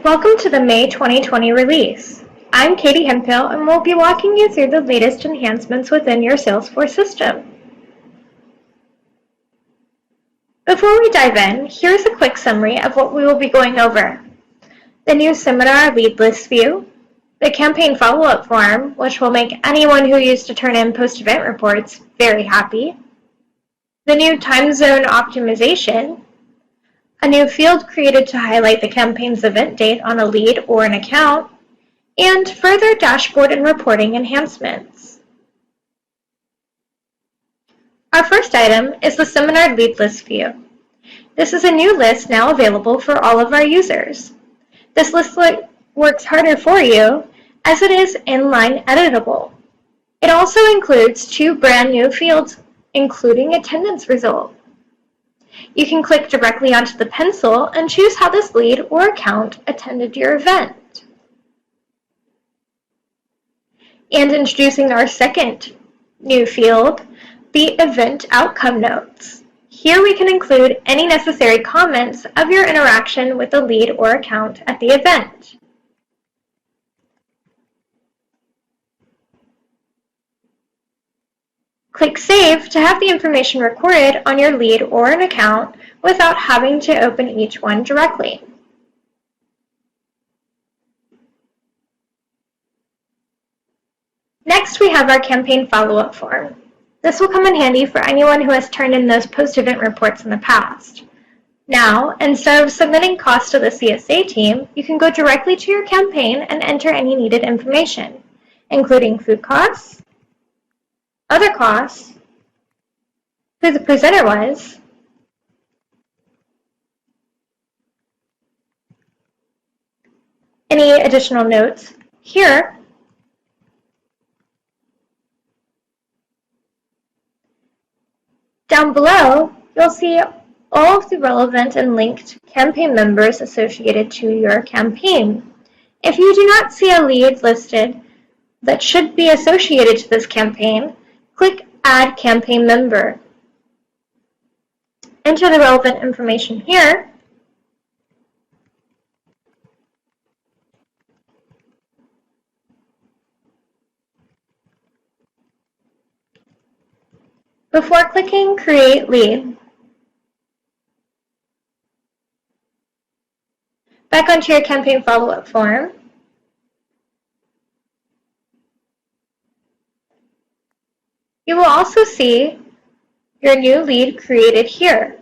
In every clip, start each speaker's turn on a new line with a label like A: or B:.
A: Welcome to the May 2020 release. I'm Katie Hemphill and we'll be walking you through the latest enhancements within your Salesforce system. Before we dive in, here's a quick summary of what we will be going over. The new seminar lead list view, the campaign follow-up form, which will make anyone who used to turn in post-event reports very happy, the new time zone optimization, a new field created to highlight the campaign's event date on a lead or an account, and further dashboard and reporting enhancements. Our first item is the seminar lead list view. This is a new list now available for all of our users. This list works harder for you as it is inline editable. It also includes two brand new fields, including attendance result. You can click directly onto the pencil and choose how this lead or account attended your event. And introducing our second new field, the event outcome notes. Here we can include any necessary comments of your interaction with the lead or account at the event. Click Save to have the information recorded on your lead or an account without having to open each one directly. Next, we have our campaign follow-up form. This will come in handy for anyone who has turned in those post-event reports in the past. Now, instead of submitting costs to the CSA team, you can go directly to your campaign and enter any needed information, including food costs, other costs, who the presenter was, any additional notes here, down below, you'll see all of the relevant and linked campaign members associated to your campaign. If you do not see a lead listed that should be associated to this campaign, click Add Campaign Member. Enter the relevant information here, before clicking Create Lead. Back onto your campaign follow-up form. You will also see your new lead created here,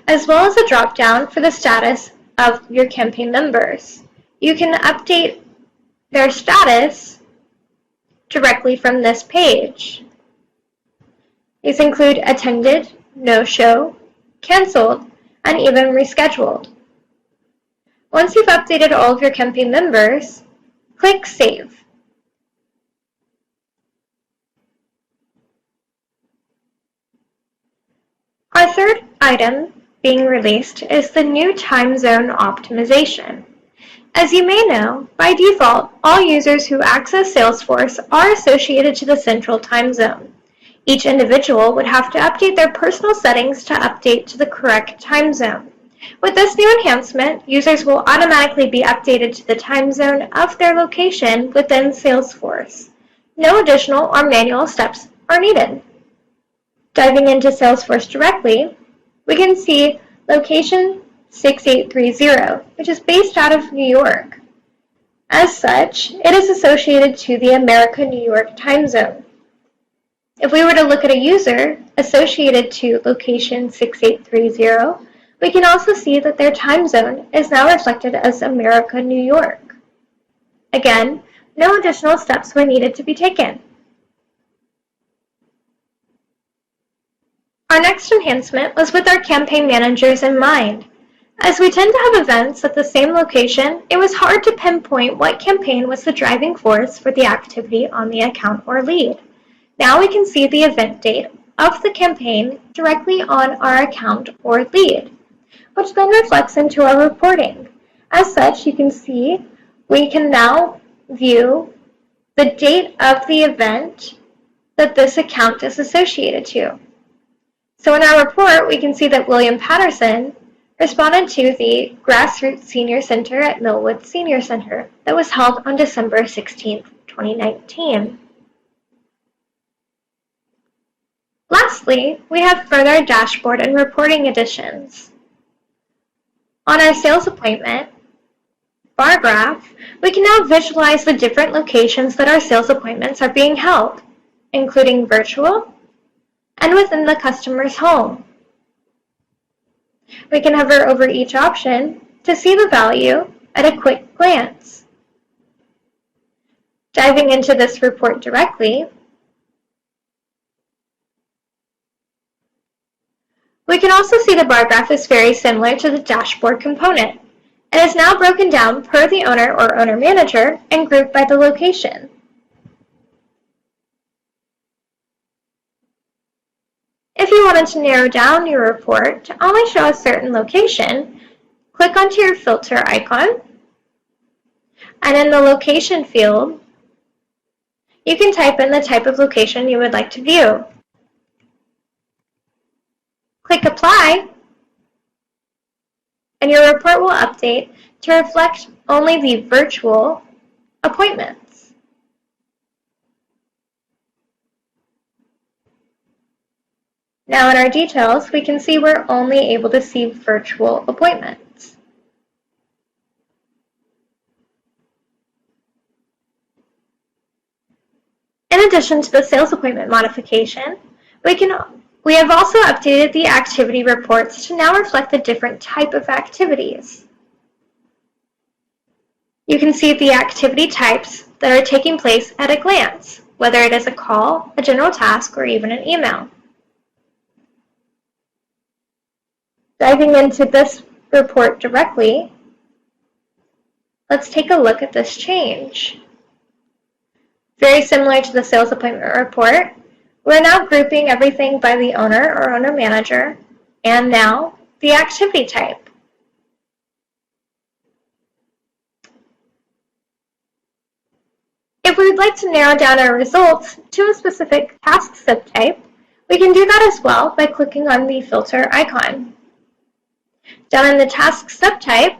A: as well as a drop-down for the status of your campaign members. You can update their status directly from this page. These include attended, no-show, canceled, and even rescheduled. Once you've updated all of your campaign members, click Save. Our third item being released is the new time zone optimization. As you may know, by default, all users who access Salesforce are associated to the central time zone. Each individual would have to update their personal settings to update to the correct time zone. With this new enhancement, users will automatically be updated to the time zone of their location within Salesforce. No additional or manual steps are needed. Diving into Salesforce directly, we can see location 6830, which is based out of New York. As such, it is associated to the America-New York time zone. If we were to look at a user associated to location 6830, we can also see that their time zone is now reflected as America-New York. Again, no additional steps were needed to be taken. Our next enhancement was with our campaign managers in mind. As we tend to have events at the same location, it was hard to pinpoint what campaign was the driving force for the activity on the account or lead. Now we can see the event date of the campaign directly on our account or lead, which then reflects into our reporting. As such, you can see we can now view the date of the event that this account is associated to. So in our report, we can see that William Patterson responded to the Grassroots Senior Center at Millwood Senior Center that was held on December 16, 2019. Lastly, we have further dashboard and reporting additions. On our sales appointment bar graph, we can now visualize the different locations that our sales appointments are being held, including virtual and within the customer's home. We can hover over each option to see the value at a quick glance. Diving into this report directly, we can also see the bar graph is very similar to the dashboard component and is now broken down per the owner or owner manager and grouped by the location. If you wanted to narrow down your report to only show a certain location, click onto your filter icon, and in the location field, you can type in the type of location you would like to view. Click Apply, and your report will update to reflect only the virtual appointments. Now in our details, we can see we're only able to see virtual appointments. In addition to the sales appointment modification, we have also updated the activity reports to now reflect the different type of activities. You can see the activity types that are taking place at a glance, whether it is a call, a general task, or even an email. Diving into this report directly, let's take a look at this change. Very similar to the sales appointment report, we're now grouping everything by the owner or owner manager, and now the activity type. If we would like to narrow down our results to a specific task subtype, we can do that as well by clicking on the filter icon. Down in the task subtype,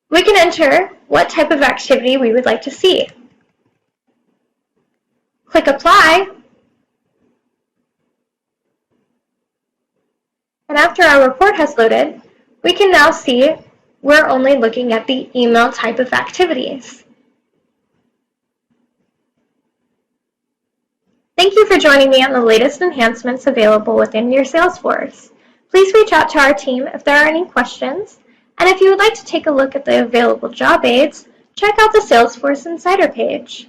A: we can enter what type of activity we would like to see. Click Apply, and after our report has loaded, we can now see we're only looking at the email type of activities. Thank you for joining me on the latest enhancements available within your Salesforce. Please reach out to our team if there are any questions, and if you would like to take a look at the available job aids, check out the Salesforce Insider page.